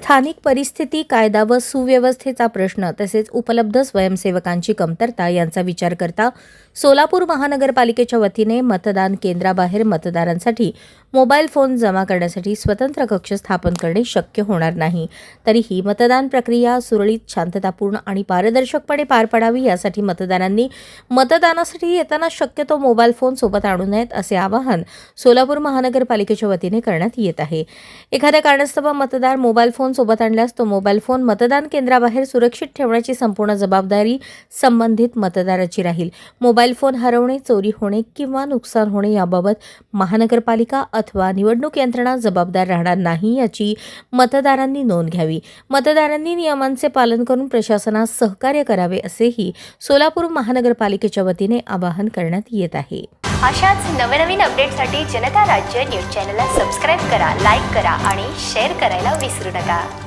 स्थानिक परिस्थिती, कायदा व सुव्यवस्थेचा प्रश्न तसेच उपलब्ध स्वयंसेवकांची कमतरता यांचा विचार करता सोलापूर महानगरपालिकेच्या वतीने मतदान केंद्राबाहेर मतदारांसाठी मोबाईल फोन जमा करण्यासाठी स्वतंत्र कक्ष स्थापन करणे शक्य होणार नाही. तरीही मतदान प्रक्रिया सुरळीत, शांततापूर्ण आणि पारदर्शकपणे पार पडावी यासाठी मतदारांनी मतदानासाठी येताना शक्यतो मोबाईल फोन सोबत आणू नयेत असे आवाहन सोलापूर महानगरपालिकेच्या वतीने करण्यात येत आहे. एखाद्या कारणास्तव मतदार मोबाईल फोन सोबत आणल्यास तो मोबाईल फोन मतदान केंद्राबाहेर सुरक्षित ठेवण्याची संपूर्ण जबाबदारी संबंधित मतदाराची राहील. मोबाईल फोन हरवणे, चोरी होणे किंवा नुकसान होणे याबाबत महानगरपालिका अथवा निवडणूक यंत्रणा जबाबदार राहणार नाही याची मतदारांनी नोंद घ्यावी. मतदारांनी नियमांचे पालन करून प्रशासनास सहकार्य करावे असेही सोलापूर महानगरपालिकेच्या वतीने आवाहन करण्यात येत आहे. अशाच नवनवीन अपडेटसाठी जनता राज्य न्यूज चॅनलला सबस्क्राईब करा, लाईक करा आणि शेअर करायला विसरू नका.